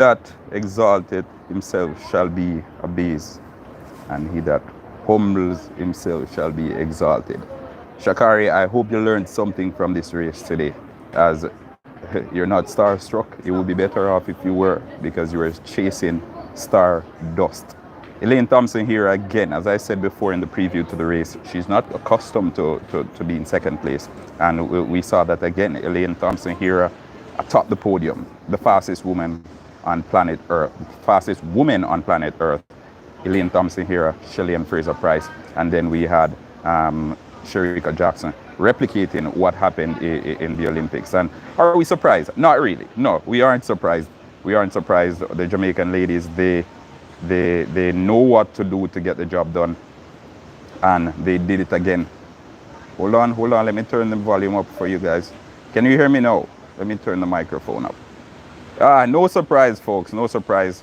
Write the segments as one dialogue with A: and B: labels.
A: that exalteth himself shall be abased, and he that humbles himself shall be exalted. Sha'carri, I hope you learned something from this race today. As you're not starstruck, it would be better off if you were, because you were chasing star dust. Elaine Thompson here again, as I said before in the preview to the race, she's not accustomed to be in second place. And we saw that again. Elaine Thompson here atop the podium, the fastest woman on planet Earth, fastest woman on planet Earth. Elaine Thompson here, Shelly-Ann Fraser-Pryce, and then we had Shericka Jackson replicating what happened in the Olympics. And are we surprised? Not really. No, we aren't surprised. We aren't surprised. The Jamaican ladies, they know what to do to get the job done, and they did it again. Hold on, let me turn the volume up for you guys. Can you hear me now? Let me turn the microphone up. No surprise, folks, no surprise.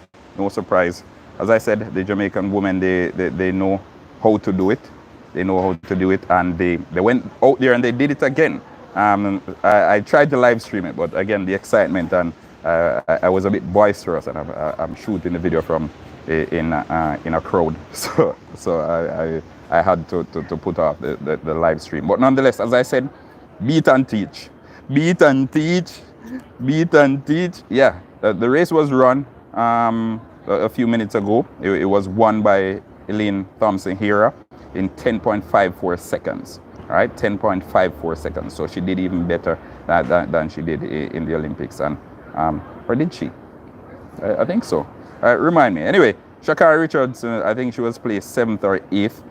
A: As I said, the Jamaican women, they know how to do it. They know how to do it, and they went out there and they did it again. I tried to live stream it, but again, the excitement, and I was a bit boisterous, and I'm shooting the video from in a crowd, so I had to put off the live stream. But nonetheless, as I said, beat and teach. Yeah, the race was run a few minutes ago. It was won by Elaine Thompson Hera in 10.54 seconds. All right, 10.54 seconds. So she did even better than she did in the Olympics. And or did she? I think so. Remind me. Anyway, Sha'carri Richardson, I think she was placed 7th or 8th.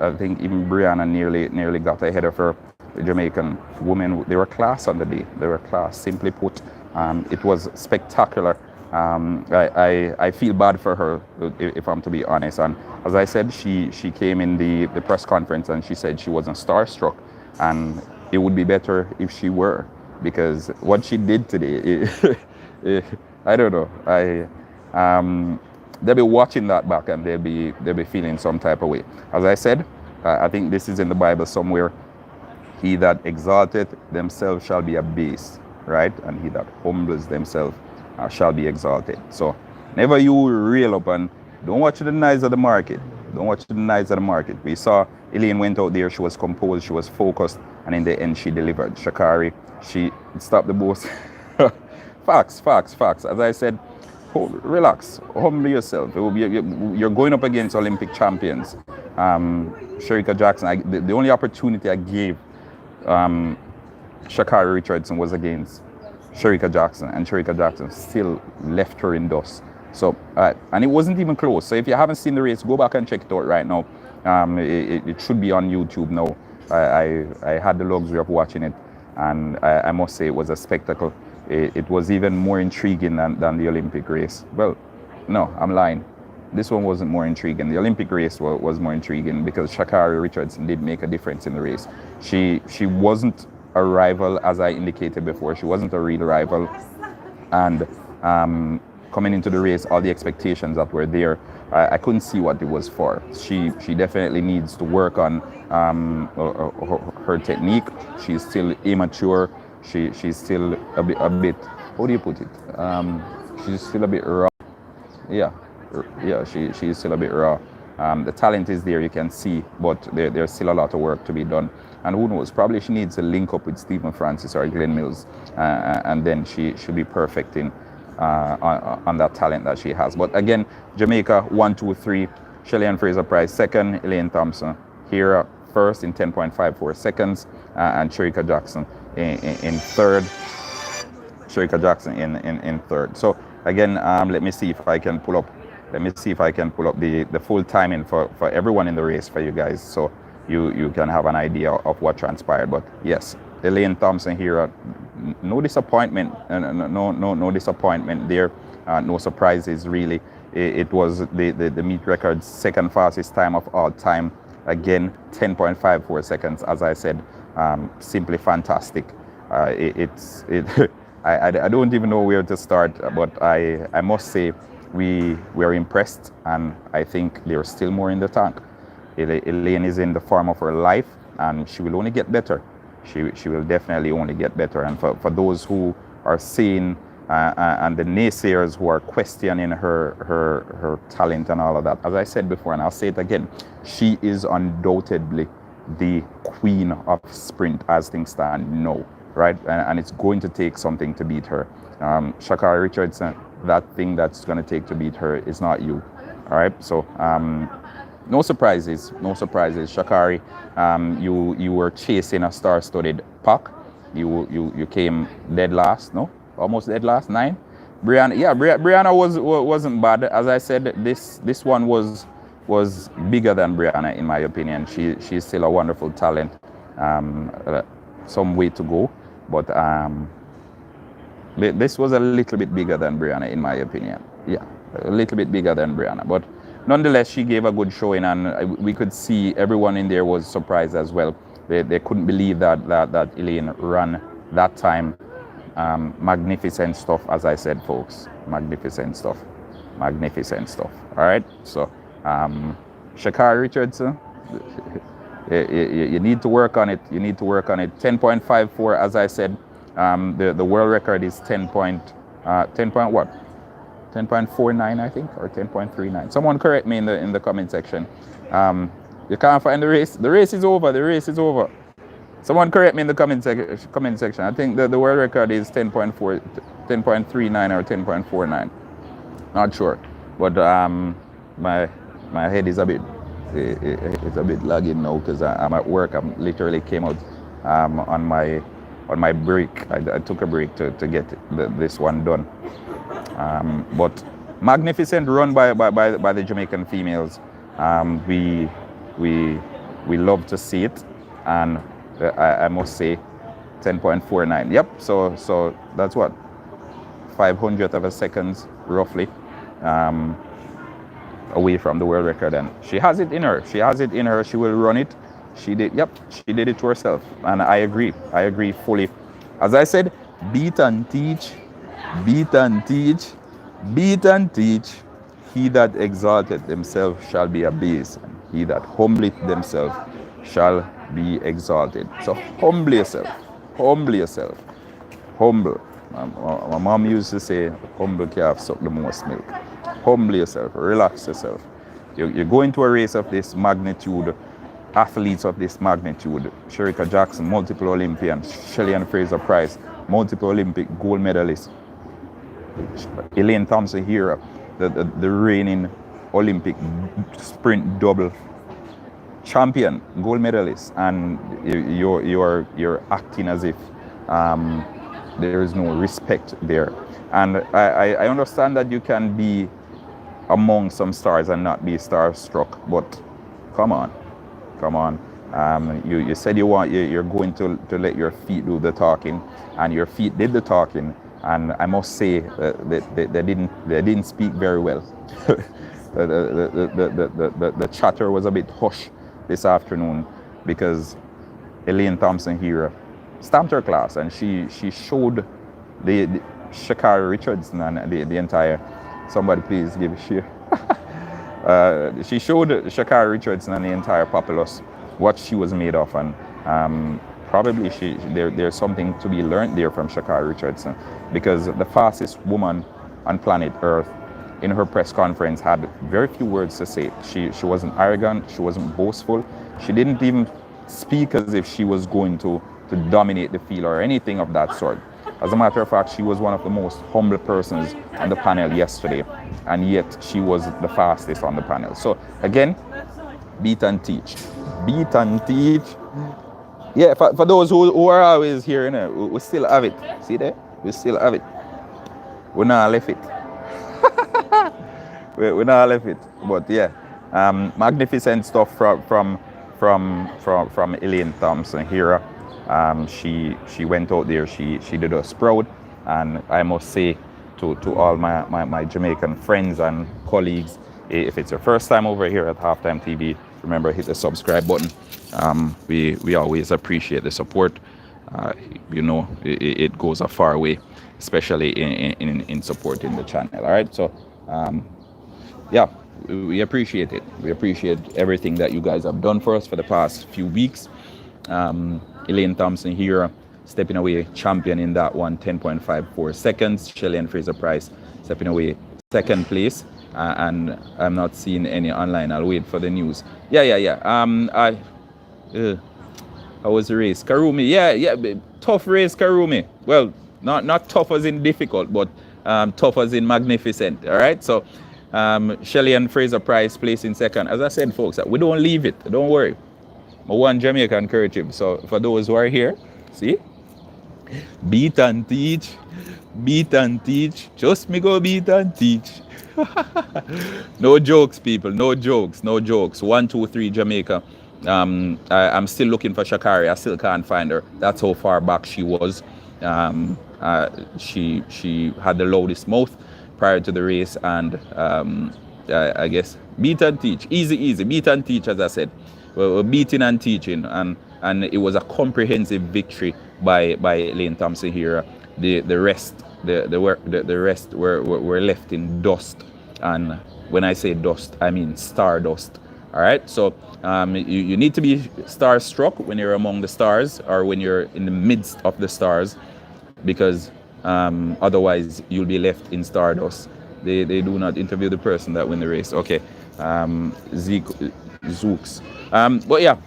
A: I think even Brianna nearly got ahead of her. The Jamaican women, they were class on the day. They were class, simply put. It was spectacular. I feel bad for her, if I'm to be honest. And as I said, she came in the press conference and she said she wasn't starstruck, and it would be better if she were, because what she did today, I don't know. They'll be watching that back and they'll be feeling some type of way. As I said, I think this is in the Bible somewhere. He that exalteth themselves shall be abased, right? And he that humbles themselves shall be exalted. So never you reel up, and don't watch the noise of the market. Don't watch the noise of the market. We saw Elaine went out there, she was composed, she was focused, and in the end she delivered. Sha'carri, she stopped the boast. Facts. As I said, relax, humble yourself. It will be, you're going up against Olympic champions. Shericka Jackson, the only opportunity I gave Sha'carri Richardson was against Shericka Jackson, and Shericka Jackson still left her in dust. So, and it wasn't even close. So if you haven't seen the race, go back and check it out right now. It should be on YouTube now. I had the luxury of watching it, and I must say it was a spectacle. It was even more intriguing than the Olympic race. Well, no, I'm lying. This one wasn't more intriguing. The Olympic race was more intriguing because Sha'carri Richardson did make a difference in the race. She wasn't a rival, as I indicated before. She wasn't a real rival. And coming into the race, all the expectations that were there, I couldn't see what it was for. She definitely needs to work on her technique. She's still immature. She's still a bit, how do you put it? She's still a bit raw. Yeah, she's still a bit raw. The talent is there, you can see, but there's still a lot of work to be done. And who knows, probably she needs to link up with Stephen Francis or Glenn Mills, and then she should be perfecting on that talent that she has. But again, Jamaica 1, 2, 3, Shelly-Ann Fraser-Pryce second, Elaine Thompson here first in 10.54 seconds, and Shericka Jackson in third. Shericka Jackson in third. So again, let me see if I can pull up. The full timing for everyone in the race for you guys, so you can have an idea of what transpired. But yes, Elaine Thompson here, no disappointment, no disappointment there, no surprises really. It was the meet record's second fastest time of all time. Again, 10.54 seconds, as I said, simply fantastic. I don't even know where to start, but I must say we are impressed, and I think there's still more in the tank. Elaine is in the form of her life, and she will only get better. She will definitely only get better. And for those who are saying and the naysayers who are questioning her talent and all of that. As I said before, and I'll say it again, she is undoubtedly the queen of sprint as things stand now, right? And it's going to take something to beat her. Sha'carri Richardson, that thing that's going to take to beat her is not you, all right? So no surprises. Sha'carri, you were chasing a star-studded pack. You came dead last, no? Almost dead last, 9. Brianna wasn't bad. As I said, this one was bigger than Brianna in my opinion. She's still a wonderful talent. Some way to go, but this was a little bit bigger than Brianna in my opinion. Yeah, a little bit bigger than Brianna, but nonetheless, she gave a good showing, and we could see everyone in there was surprised as well. They couldn't believe that Elaine ran that time. Magnificent stuff, as I said, folks. Magnificent stuff. All right. So, Sha'carri Richardson, you need to work on it. 10.54, as I said. The world record is 10 point what? 10.49, I think, or 10.39. Someone correct me in the comment section. You can't find the race. The race is over. Someone correct me in the comment section. I think the world record is 10.39 or 10.49. Not sure, but my head is a bit lagging now because I'm at work. I'm literally came out on my break. I took a break to get this one done. But magnificent run by the Jamaican females. We love to see it, and I must say 10.49. Yep, so that's what, 500th of a second roughly away from the world record, and she has it in her. She will run it. She did it to herself, and I agree fully. As I said, beat and teach. He that exalteth himself shall be abased, and he that humbleth himself shall be exalted. So humble yourself. Humble. My mom used to say, humble calf suck the most milk. Humble yourself. Relax yourself. You go into a race of this magnitude, athletes of this magnitude, Shericka Jackson, multiple Olympian, Shelly-Ann Fraser-Pryce, multiple Olympic gold medalist, Elaine Thompson here, the reigning Olympic sprint double champion, gold medalist, and you're acting as if there is no respect there. And I understand that you can be among some stars and not be starstruck, but come on. You said you're going to let your feet do the talking, and your feet did the talking. And I must say they didn't speak very well. The chatter was a bit hush this afternoon because Elaine Thompson here stamped her class, and she showed the Sha'carri Richardson and the entire. Somebody please give a share. She showed Sha'carri Richardson and the entire populace what she was made of, and probably there's something to be learned there from Sha'carri Richardson, because the fastest woman on planet Earth in her press conference had very few words to say. She wasn't arrogant, she wasn't boastful, she didn't even speak as if she was going to dominate the field or anything of that sort. As a matter of fact, she was one of the most humble persons on the panel yesterday, and yet she was the fastest on the panel. So again, beat and teach. Yeah, for those who are always here, you know, we still have it. See there? We still have it. We not left it. we not left it. But yeah, magnificent stuff from Elaine Thompson here. She went out there. She did us proud, and I must say to all my Jamaican friends and colleagues, if it's your first time over here at HalftimeTV, remember, hit the subscribe button. We always appreciate the support. You know, it goes a far way, especially in supporting the channel. All right, so yeah, we appreciate it. We appreciate everything that you guys have done for us for the past few weeks. Elaine Thompson here stepping away champion in that one, 10.54 seconds. Shelly-Ann Fraser-Pryce stepping away second place. And I'm not seeing any online. I'll wait for the news. Yeah. How was the race? Karumi, yeah, tough race, Karumi. Well, not tough as in difficult, but tough as in magnificent. All right, so Shelly-Ann Fraser-Pryce placing second. As I said, folks, we don't leave it. Don't worry. I won Jamaican kerchief. So for those who are here, see, beat and teach, just me go beat and teach. No jokes, people, no jokes. 1, 2, 3 Jamaica. I'm still looking for Sha'carri. I still can't find her. That's how far back she was. She had the loudest mouth prior to the race, and I guess beat and teach, easy, beat and teach. As I said, we're beating and teaching, and it was a comprehensive victory by Elaine Thompson here. The rest were left in dust, and when I say dust, I mean stardust. All right, so you need to be starstruck when you're among the stars, or when you're in the midst of the stars, because otherwise you'll be left in stardust. They do not interview the person that win the race. Okay, Zooks. But yeah,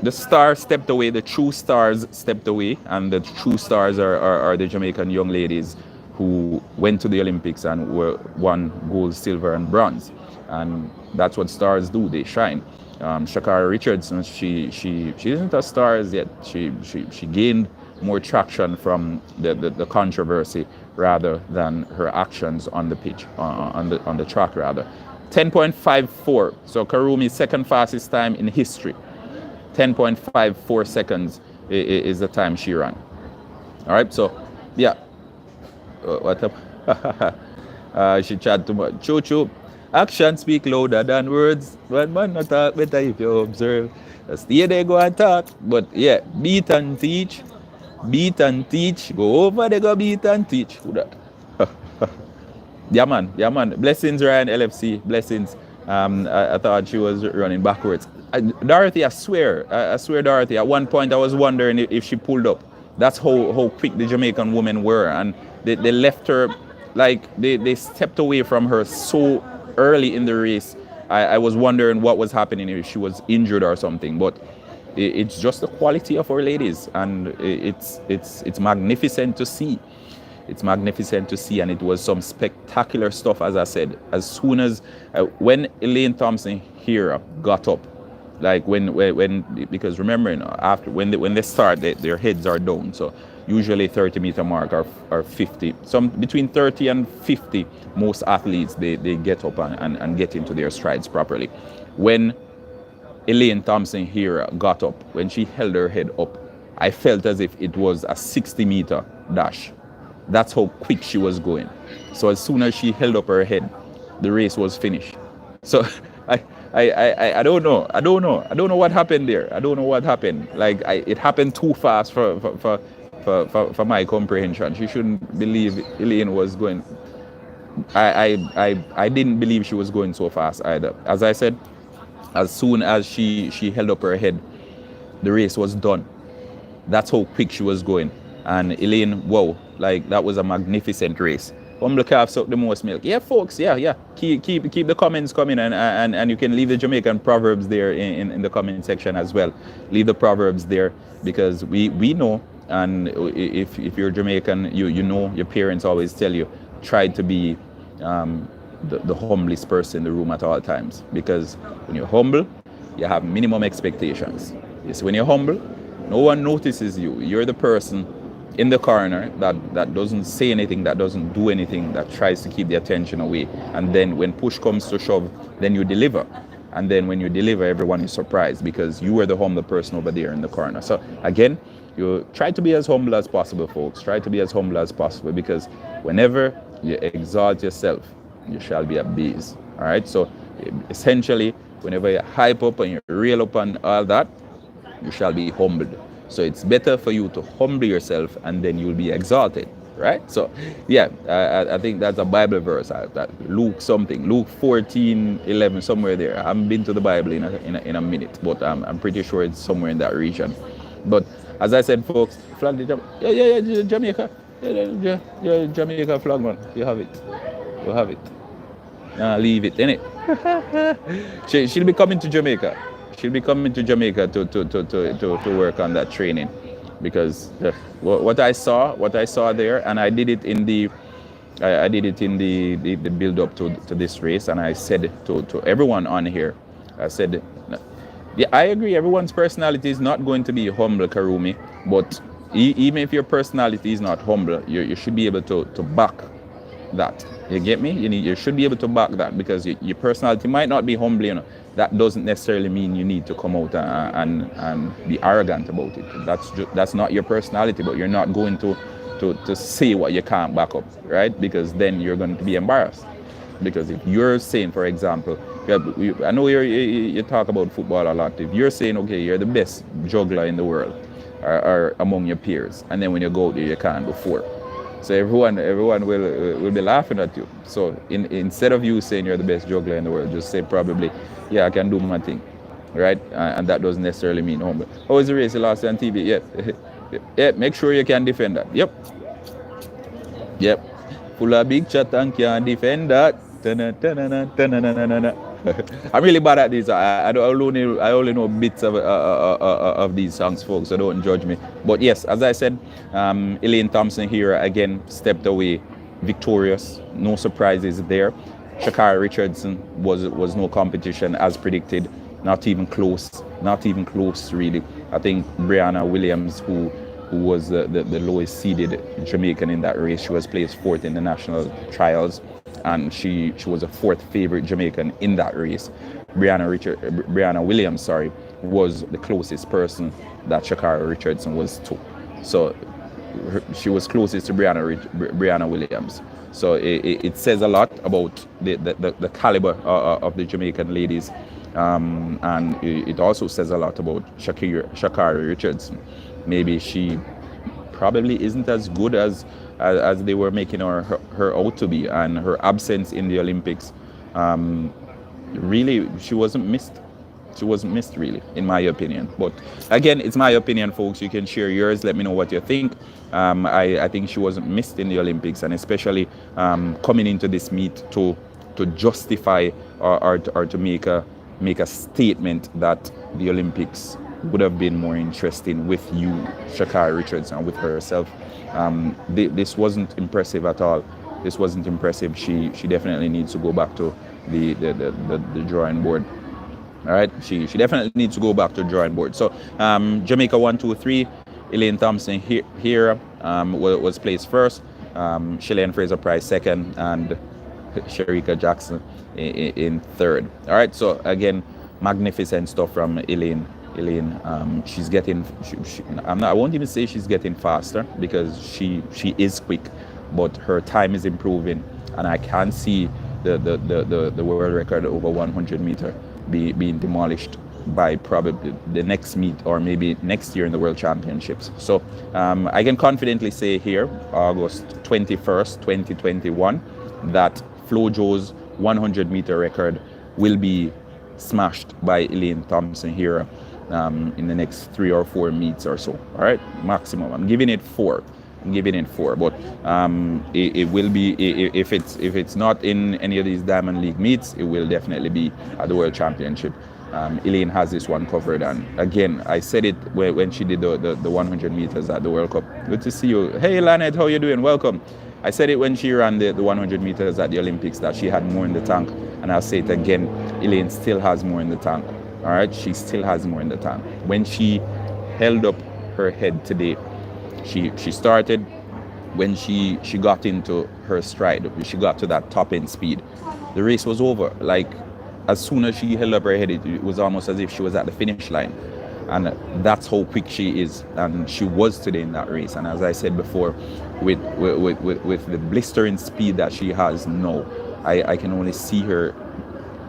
A: the stars stepped away. The true stars stepped away, and the true stars are the Jamaican young ladies who went to the Olympics and won gold, silver, and bronze. And that's what stars do. They shine. Sha'carri Richardson, she isn't a star as yet. She gained more traction from the controversy rather than her actions on the pitch, on the track rather. 10.54. So Karumi's second fastest time in history. 10.54 seconds is the time she ran. All right. So yeah. What up? She chat too much. Choo. Actions speak louder than words. One man not talk better if you observe. Stay there, go and talk. But yeah, beat and teach. Go over there, go beat and teach. Who that? Yeah, man. Blessings, Ryan LFC. Blessings. I thought she was running backwards. Dorothy, I swear, Dorothy. At one point, I was wondering if she pulled up. That's how quick the Jamaican women were, and they left her, like they stepped away from her so early in the race. I was wondering what was happening, if she was injured or something. But it's just the quality of our ladies, and it's magnificent to see. It's magnificent to see, and it was some spectacular stuff, as I said. As soon as when Elaine Thompson here got up, like when because remember, you know, after when they start, their heads are down. So usually 30-meter mark or 50, some between 30 and 50. Most athletes they get up and get into their strides properly. When Elaine Thompson here got up, when she held her head up, I felt as if it was a 60-meter dash. That's how quick she was going. So as soon as she held up her head, the race was finished. So I don't know. I don't know what happened there. I don't know what happened. Like it happened too fast for my comprehension. She shouldn't believe Elaine was going. I didn't believe she was going so fast either. As I said, as soon as she held up her head, the race was done. That's how quick she was going. And Elaine, wow, like that was a magnificent race. Humble calf suck the most milk. Yeah, folks, yeah. Keep the comments coming, and you can leave the Jamaican proverbs there in the comment section as well. Leave the proverbs there, because we know, and if you're Jamaican, you know your parents always tell you, try to be the humblest person in the room at all times, because when you're humble, you have minimum expectations. Yes, when you're humble, no one notices you. You're the person in the corner that doesn't say anything, that doesn't do anything, that tries to keep the attention away. And then when push comes to shove, then you deliver. And then when you deliver, everyone is surprised, because you are the humble person over there in the corner. So again, you try to be as humble as possible, folks. Try to be as humble as possible, because whenever you exalt yourself, you shall be abased. All right. So essentially, whenever you hype up and you reel up and all that, you shall be humbled. So it's better for you to humble yourself, and then you'll be exalted, right? So yeah, I think that's a Bible verse, that Luke 14:11, somewhere there. I haven't been to the Bible in a minute, but I'm pretty sure it's somewhere in that region. But as I said, folks, flag the Jamaica. Yeah, Jamaica flag, man. You have it. You have it. Leave it, innit? She'll be coming to Jamaica. She'll be coming to Jamaica to work on that training, because what I saw there, and I did it in the build up to this race, and I said to everyone on here, I said, yeah, I agree, everyone's personality is not going to be humble, Karumi, but even if your personality is not humble, you should be able to back that. You get me? You should be able to back that, because your personality might not be humble, you know. That doesn't necessarily mean you need to come out and be arrogant about it. That's not your personality, but you're not going to say what you can't back up, right? Because then you're going to be embarrassed. Because if you're saying, for example, I know you talk about football a lot. If you're saying, okay, you're the best juggler in the world, or among your peers, and then when you go out there, you can't do four. So everyone will be laughing at you. So instead of you saying you're the best juggler in the world, just say probably, yeah, I can do my thing, right? And that doesn't necessarily mean humble. How was the race you lost on TV? Yeah, yeah. Make sure you can defend that. Yep. Full of big chat and can defend that. I'm really bad at these. I only know bits of these songs, folks, so don't judge me. But yes, as I said, Elaine Thompson here again stepped away victorious. No surprises there. Sha'carri Richardson was no competition as predicted. Not even close. Not even close, really. I think Brianna Williams, who was the lowest seeded Jamaican in that race, she was placed fourth in the national trials, and she was a fourth favorite Jamaican in that race. Brianna Williams, was the closest person that Sha'carri Richardson was to. So she was closest to Brianna Williams. So it says a lot about the caliber of the Jamaican ladies, and it also says a lot about Sha'carri Richardson. Maybe she probably isn't as good as they were making her out to be, and her absence in the Olympics, really, she wasn't missed. She wasn't missed, really, in my opinion. But again, it's my opinion, folks. You can share yours. Let me know what you think. I think she wasn't missed in the Olympics, and especially coming into this meet to justify or to make a statement that the Olympics would have been more interesting with you, Sha'carri Richardson, with herself. This wasn't impressive at all. This wasn't impressive. She definitely needs to go back to the drawing board. All right, she definitely needs to go back to the drawing board. So Jamaica 1, 2, 3. Elaine Thompson here was placed first. Shelly-Ann Fraser-Pryce second, and Shericka Jackson in third. All right, so again, magnificent stuff from Elaine. She's getting. I won't even say she's getting faster, because she is quick, but her time is improving, and I can see the world record over 100 meter being demolished by probably the next meet, or maybe next year in the World Championships. So I can confidently say here, August 21st, 2021, that Flojo's 100 meter record will be smashed by Elaine Thompson here in the next 3 or 4 meets or so. All right, maximum. I'm giving it 4. But it will be, if it's not in any of these Diamond League meets, it will definitely be at the World Championship. Elaine has this one covered, and again, I said it when she did the 100 meters at the World Cup. Good to see you. Hey Lynette, how you doing? Welcome. I said it when she ran the 100 meters at the Olympics, that she had more in the tank, and I'll say it again, Elaine still has more in the tank. All right, she still has more in the tank. When she held up her head today, she started, when she got into her stride, she got to that top end speed, the race was over. Like, as soon as she held up her head, it was almost as if she was at the finish line. And that's how quick she is, and she was today in that race. And as I said before, with the blistering speed that she has now, I can only see her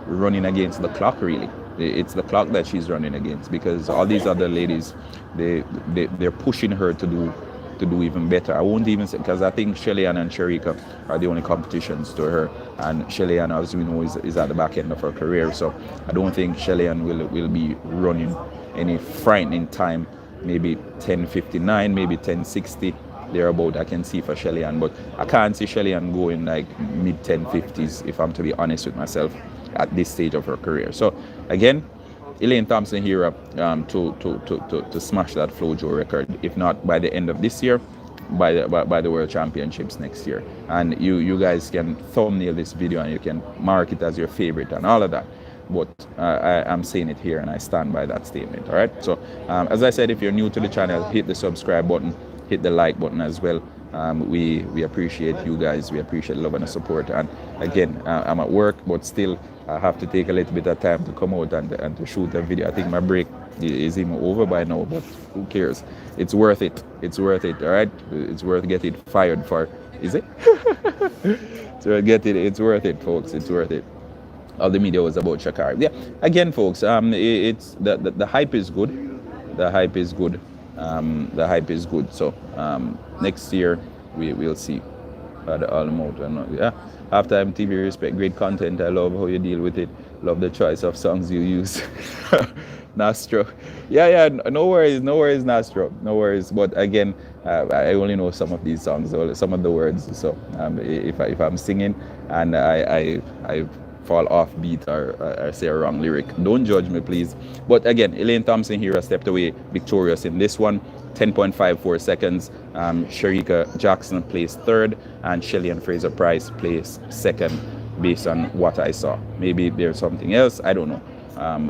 A: running against the clock, really. It's the clock that she's running against, because all these other ladies, they're pushing her to do even better. I won't even say, because I think Shelly-Ann and Shericka are the only competitions to her, and Shelly-Ann, as we know, is at the back end of her career. So I don't think Shelly-Ann will be running any frightening time maybe 10:59, maybe 10:60 thereabout. I can see for Shelly-Ann, but I can't see Shelly-Ann going like mid 10:50s if I'm to be honest with myself at this stage of her career. So again, Elaine Thompson here to smash that FloJo record, if not by the end of this year, by the World Championships next year. And you guys can thumbnail this video and you can mark it as your favorite and all of that. But I'm saying it here and I stand by that statement. All right. So as I said, if you're new to the channel, hit the subscribe button, hit the like button as well. We appreciate you guys. We appreciate the love and the support. And again, I'm at work, but still I have to take a little bit of time to come out and to shoot a video. I think my break is even over by now, but who cares? It's worth it. It's worth it. All right. It's worth getting fired for. Is it? It's worth it, folks. It's worth it. All the media was about Sha'carri. Yeah. Again, folks. It's the hype is good. The hype is good. The hype is good. So next year we'll see. Yeah. HalftimeTv, respect, great content. I love how you deal with it. Love the choice of songs you use. Nastro. Yeah, no worries, Nastro. No worries. But again, I only know some of these songs, or some of the words. So if I'm singing and I fall off beat or say a wrong lyric, don't judge me, please. But again, Elaine Thompson here stepped away victorious in this one. 10.54 seconds. Shericka Jackson placed third, and Shelly-Ann Fraser-Pryce placed second, based on what I saw. Maybe there's something else, I don't know.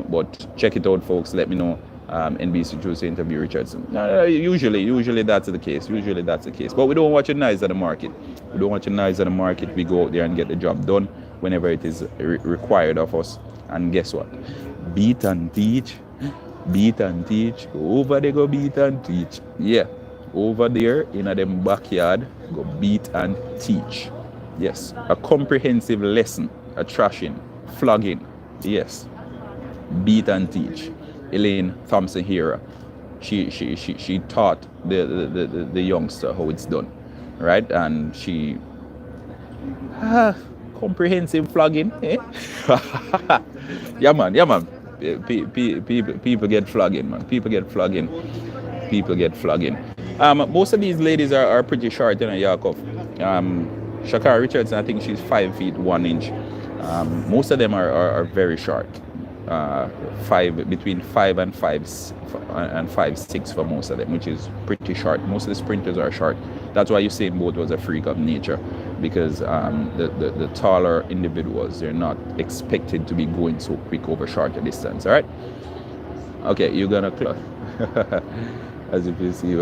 A: But check it out, folks. Let me know. NBC Tuesday interview Richardson. Usually that's the case. Usually that's the case. But we don't watch the noise of the market. We don't watch the noise of the market. We go out there and get the job done whenever it is required of us. And guess what? Beat and teach. Beat and teach. Over there go beat and teach. Yeah. Over there in them backyard, go beat and teach. Yes. A comprehensive lesson. A trashing. Flogging. Yes. Beat and teach. Elaine Thompson here. She taught the youngster how it's done. Right? And she comprehensive flogging. Eh? Yeah man. People get flogging, man. People get flogging. Most of these ladies are pretty short in a Yakov. Sha'carri Richardson, I think she's 5 feet 1 inch. Most of them are very short. Between 5 and 5'6" for most of them, which is pretty short. Most of the sprinters are short. That's why Usain Bolt was a freak of nature, because the taller individuals, they're not expected to be going so quick over shorter distance. All right. Okay, you're gonna clock. As if you see.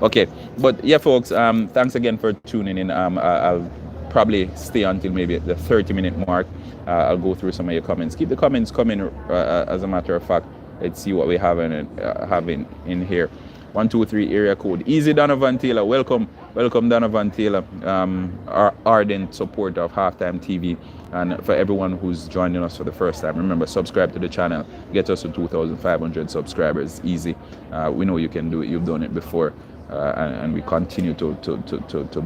A: Okay, but yeah, folks. Thanks again for tuning in. I'll probably stay until maybe the 30-minute mark. I'll go through some of your comments. Keep the comments coming. As a matter of fact, let's see what we have in here. 123 area code. Easy Donovan Taylor. Welcome Donovan Taylor. Our ardent supporter of HalftimeTV. And for everyone who's joining us for the first time, remember, subscribe to the channel. Get us to 2,500 subscribers. Easy. We know you can do it. You've done it before. And we continue to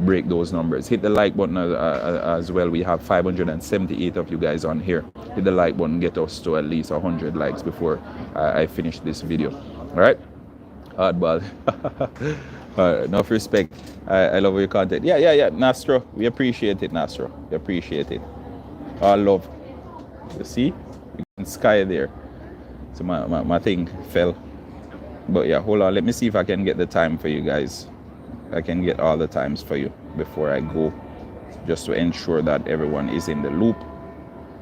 A: break those numbers. Hit the like button as well. We have 578 of you guys on here. Hit the like button. Get us to at least 100 likes before I finish this video. All right? Hardball. Enough respect. I love your content. Yeah. Nastro, we appreciate it, Nastro. We appreciate it. All love. You see? You can sky there. So my thing fell. But yeah, hold on. Let me see if I can get the time for you guys. I can get all the times for you before I go, just to ensure that everyone is in the loop.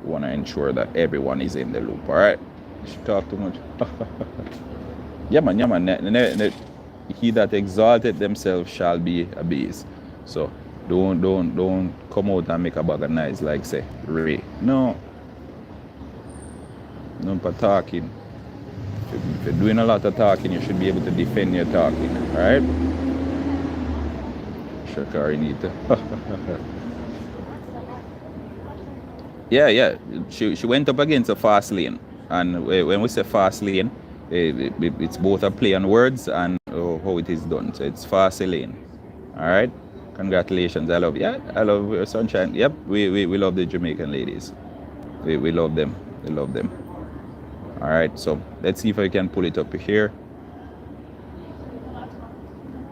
A: We want to ensure that everyone is in the loop. All right? You should talk too much. Yeah, man. He that exalted themselves shall be abased. So don't come out and make a bag of noise like say Ray. No for talking. If you're doing a lot of talking, you should be able to defend your talking. All right? Sha'carri need to. Yeah. She went up against a fast lane, and when we say fast lane, it's both a play on words and how it is done. So it's fast lane. All right. Congratulations. I love your sunshine. Yep. We love the Jamaican ladies. We love them. We love them. All right. So let's see if I can pull it up here.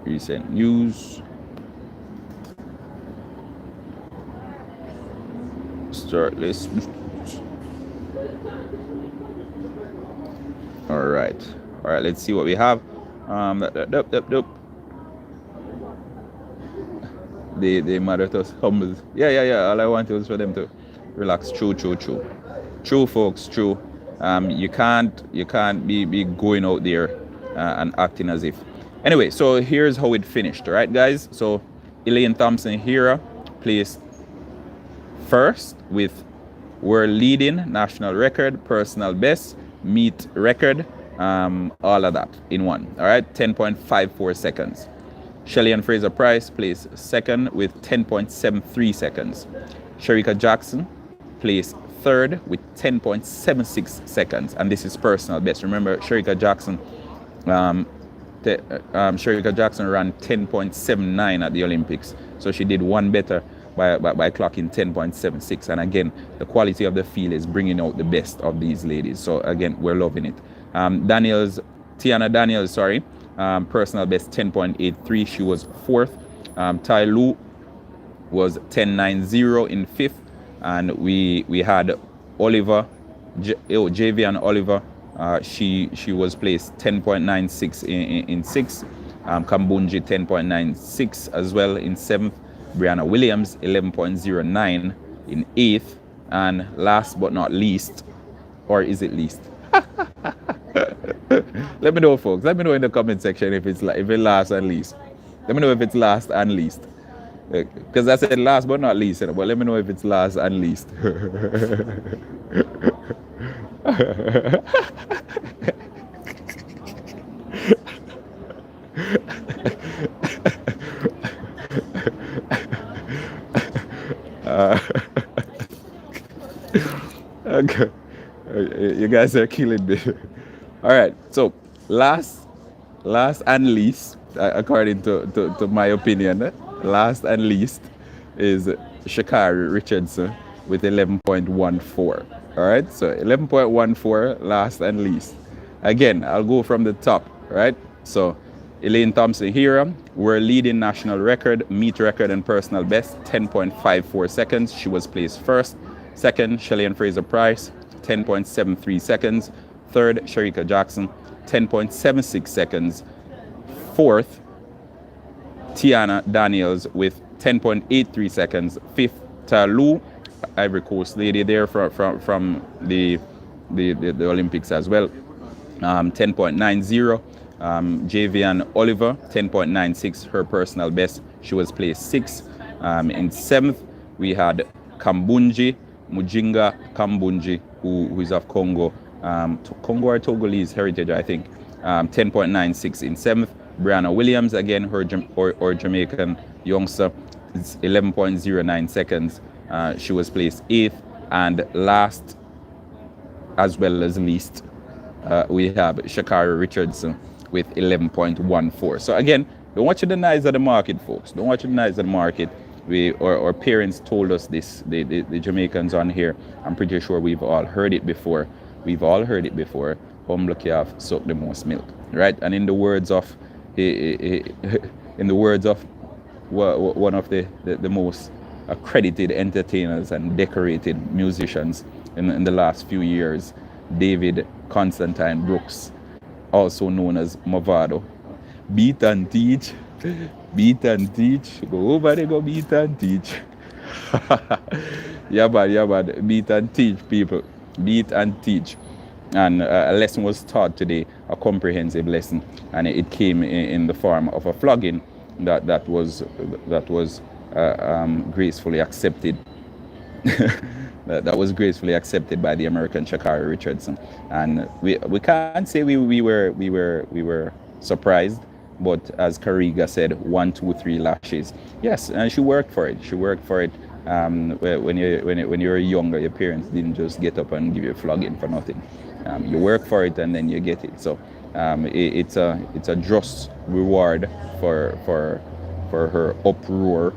A: Recent news. Start list. All right. Let's see what we have. They mad at us, humble. Yeah. All I want is for them to relax. True. True, folks. True. You can't be going out there and acting as if. Anyway, so here's how it finished. All right, guys. So Elaine Thompson-Herah placed first with world leading, national record, personal best, meet record, all of that in one. All right, 10.54 seconds. Shelly-Ann Fraser-Pryce placed second with 10.73 seconds. Shericka Jackson placed third with 10.76 seconds, and this is personal best. Remember, Shericka Jackson ran 10.79 at the Olympics, so she did one better by clocking 10.76. And again, the quality of the field is bringing out the best of these ladies. So again, we're loving it. Tiana Daniels, personal best 10.83. She was fourth. Tai Lu was 10.90 in fifth, and we had Oliver, Javian Oliver. She was placed 10.96 in sixth. Kambunji 10.96 as well in seventh. Brianna Williams 11.09 in eighth, and last but not least, or is it least? Let me know, folks. Let me know in the comment section if it's last and least. Let me know if it's last and least. Because I said last but not least, but let me know if it's last and least. Okay. You guys are killing me. All right, so last and least, according to my opinion, last and least is Sha'carri Richardson with 11.14. All right, so 11.14, last and least. Again, I'll go from the top, right? So Elaine Thompson-Herah, world leading, national record, meet record, and personal best, 10.54 seconds. She was placed first. Second, Shelly-Ann Fraser-Pryce, 10.73 seconds. Third, Shericka Jackson, 10.76 seconds. Fourth, Tiana Daniels with 10.83 seconds. Fifth, Tai Lu, Ivory Coast lady there from the Olympics as well, 10.90. Javian Oliver, 10.96, her personal best. She was placed sixth. In seventh, we had Kambunji, Mujinga Kambunji, who is of Congo, Congo or Togolese heritage, I think. 10.96 in seventh. Brianna Williams, again, her Jamaican youngster, it's 11.09 seconds. She was placed eighth. And last, as well as least, we have Sha'carri Richardson with 11.14. So again, don't watch the eyes of the market, folks. Don't watch the eyes of the market. Our parents told us this, the Jamaicans on here. I'm pretty sure we've all heard it before. Humble calf suck the most milk, right? And in the words of one of the most accredited entertainers and decorated musicians in the last few years, David Constantine Brooks, also known as Mavado. Beat and teach. Go over there, go beat and teach. yeah, bad. Beat and teach, people. Beat and teach. And a lesson was taught today, a comprehensive lesson, and it came in the form of a flogging that was gracefully accepted. that was gracefully accepted by the American Sha'carri Richardson, and we can't say we were surprised, but as Kariga said, 1, 2, 3 lashes. Yes, and she worked for it. When you're younger, your parents didn't just get up and give you a flogging for nothing. You work for it and then you get it. So it's a just reward for her uproar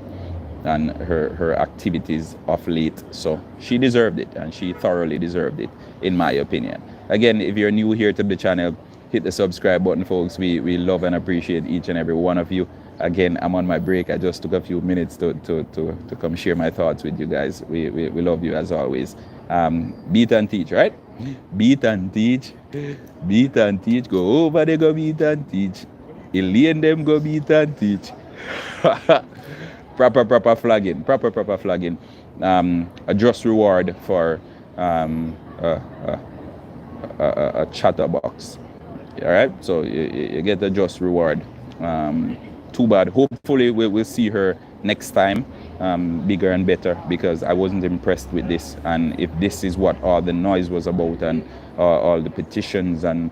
A: and her activities of late. So she deserved it, and she thoroughly deserved it, in my opinion. Again, if you're new here to the channel, hit the subscribe button, folks. We love and appreciate each and every one of you. Again, I'm on my break. I just took a few minutes to come share my thoughts with you guys. We love you as always. Beat and teach, right? Beat and teach. Beat and teach. Go over there, go beat and teach. Elaine them go beat and teach. proper flagging. Proper flagging. A just reward for a chatterbox. All right, so you get a just reward. Too bad. Hopefully we'll see her next time, bigger and better, because I wasn't impressed with this. And if this is what all the noise was about and all the petitions, and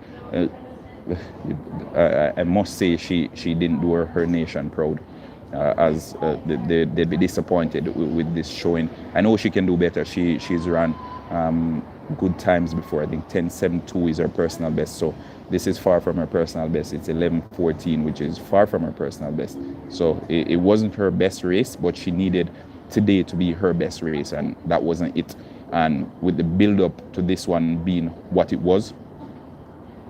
A: I must say she didn't do her nation proud. As they'd be disappointed with this showing. I know she can do better. She's run good times before. I think 10.72 is her personal best. So this is far from her personal best. It's 11.14, which is far from her personal best. So it wasn't her best race, but she needed today to be her best race, and that wasn't it. And with the build-up to this one being what it was,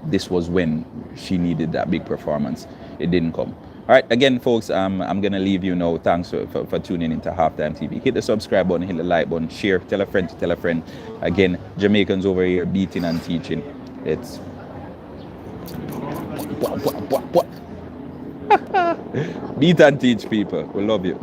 A: this was when she needed that big performance. It didn't come. All right, again, folks, I'm going to leave you now. Thanks for tuning into Halftime TV. Hit the subscribe button, hit the like button, share, tell a friend to tell a friend. Again, Jamaicans over here beating and teaching. It's... Beat and teach, people. We love you.